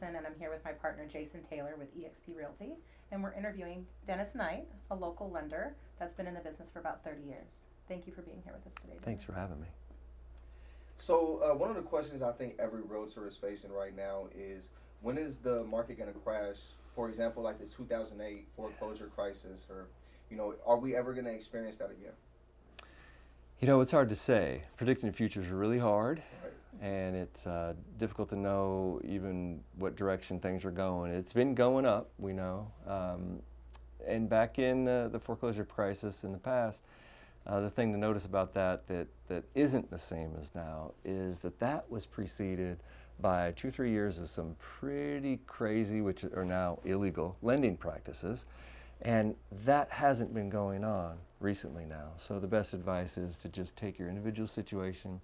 Allison, and I'm here with my partner Jason Taylor with eXp Realty, and we're interviewing Dennis Knight, a local lender that's been in the business for about 30 years. Thank you for being here with us today, Dennis. Thanks for having me. So one of the questions I think every realtor is facing right now is, when is the market going to crash? For example, like the 2008 foreclosure crisis, or, are we ever going to experience that again? It's hard to say. Predicting the future is really hard, Right. and it's difficult to know even what direction things are going. It's been going up, we know. And back in the foreclosure crisis in the past, the thing to notice about that isn't the same as now is that was preceded by 2 or 3 years of some pretty crazy, which are now illegal, lending practices. And that hasn't been going on recently now. So the best advice is to just take your individual situation,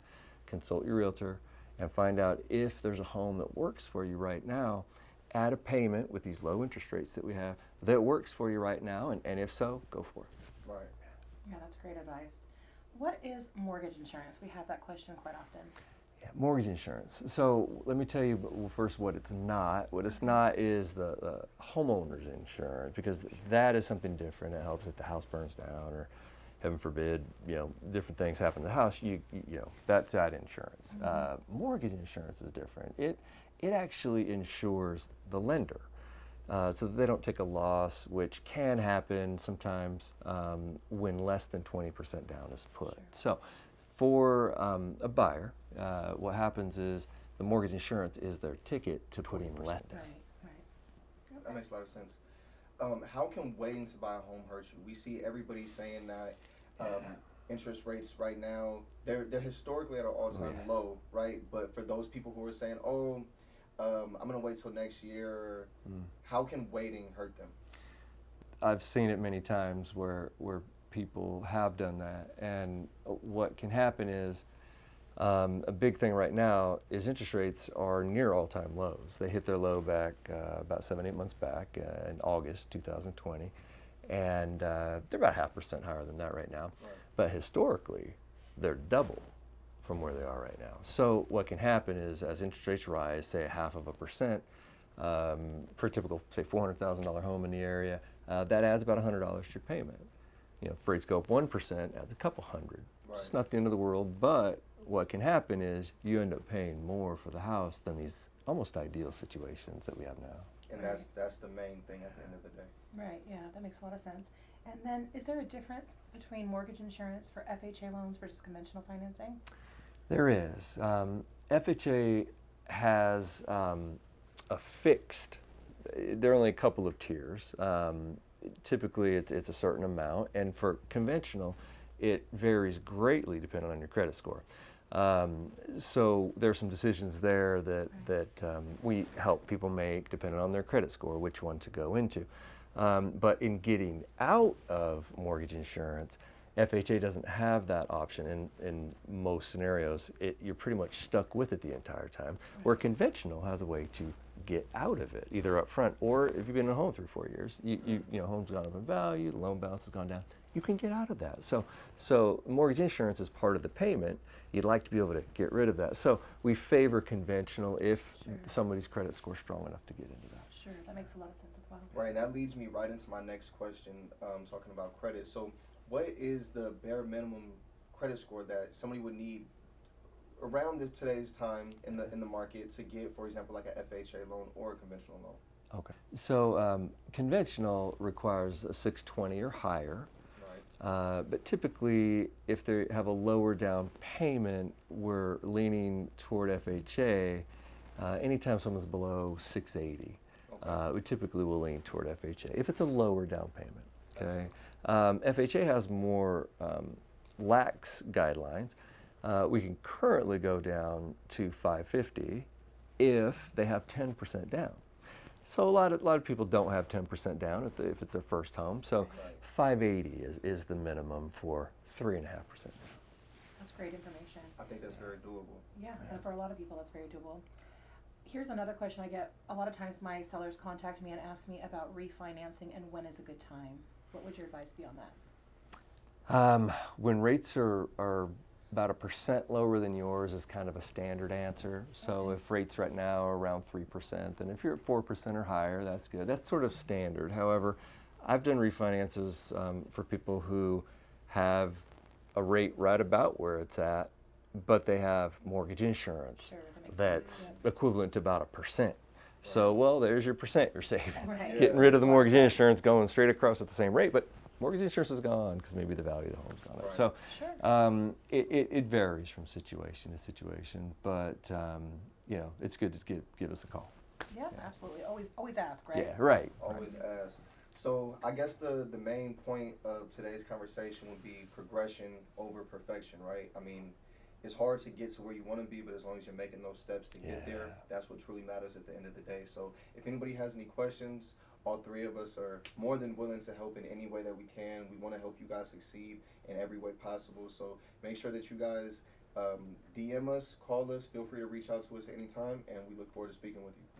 consult your realtor, and find out if there's a home that works for you right now. Add a payment with these low interest rates that we have that works for you right now, and if so, go for it. Right. Yeah, that's great advice. What is mortgage insurance? We have that question quite often. Yeah, mortgage insurance. So let me tell you first what it's not. What it's not is the homeowners insurance, because that is something different. It helps if the house burns down or, heaven forbid, different things happen to the house. That's that insurance. Mm-hmm. Mortgage insurance is different. It actually insures the lender, so that they don't take a loss, which can happen sometimes when less than 20% down is put. Sure. So for a buyer, what happens is the mortgage insurance is their ticket to putting less down. Right. Okay. That makes a lot of sense. How can waiting to buy a home hurt you? We see everybody saying that interest rates right now, they're historically at an all-time low, right? But for those people who are saying, I'm going to wait till next year, how can waiting hurt them? I've seen it many times where people have done that, and what can happen is a big thing right now is interest rates are near all-time lows. They hit their low back about 7-8 months back in August 2020, and they're about 0.5% higher than that right now. Right. But historically, they're double from where they are right now. So what can happen is, as interest rates rise, say 0.5%, for a typical, say, $400,000 home in the area, that adds about $100 to your payment. If rates go up 1%, adds a couple hundred. Right. It's not the end of the world, but what can happen is you end up paying more for the house than these almost ideal situations that we have now. And that's the main thing at the end of the day. Right, yeah, that makes a lot of sense. And then, is there a difference between mortgage insurance for FHA loans versus conventional financing? There is. FHA has a fixed, there are only a couple of tiers. Typically it's a certain amount, and for conventional it varies greatly depending on your credit score. So there are some decisions there that we help people make depending on their credit score, which one to go into. But in getting out of mortgage insurance, FHA doesn't have that option in most scenarios. You're pretty much stuck with it the entire time, where conventional has a way to get out of it, either up front or if you've been in a home 3 or 4 years, home's gone up in value, the loan balance has gone down, you can get out of that. So mortgage insurance is part of the payment. You'd like to be able to get rid of that. So we favor conventional if somebody's credit score is strong enough to get into that. Sure, that makes a lot of sense as well. Right, and that leads me right into my next question, talking about credit. So what is the bare minimum credit score that somebody would need around today's time in the market to get, for example, like a FHA loan or a conventional loan? Okay. So conventional requires a 620 or higher. Right. But typically, if they have a lower down payment, we're leaning toward FHA. Anytime someone's below 680, we typically will lean toward FHA if it's a lower down payment. Okay. FHA has more lax guidelines. We can currently go down to 550 if they have 10% down. So a lot of people don't have 10% down if it's their first home. So 580 is the minimum for 3.5% down. That's great information. I think that's very doable. Yeah, and for a lot of people that's very doable. Here's another question I get. A lot of times my sellers contact me and ask me about refinancing and when is a good time. What would your advice be on that? When rates are about 1% lower than yours is kind of a standard answer. So Okay. if rates right now are around 3%, and if you're at 4% or higher, that's good. That's sort of standard. However, I've done refinances for people who have a rate right about where it's at, but they have mortgage insurance Sure, that makes that's sense. equivalent to about 1%. So, well, there's your percent you're saving. Right. Yeah. Getting rid of the Makes a lot of mortgage sense. insurance, going straight across at the same rate, but mortgage insurance is gone because maybe the value of the home's gone up. Right. So Sure. it varies from situation to situation, but you know, it's good to give us a call. Yeah, Yeah. absolutely. Always ask, right? Yeah, right. Always ask. So I guess the main point of today's conversation would be progression over perfection, right? I mean, it's hard to get to where you want to be, but as long as you're making those steps to get there, Yeah. that's what truly matters at the end of the day. So if anybody has any questions, all three of us are more than willing to help in any way that we can. We want to help you guys succeed in every way possible. So make sure that you guys DM us, call us, feel free to reach out to us anytime, and we look forward to speaking with you.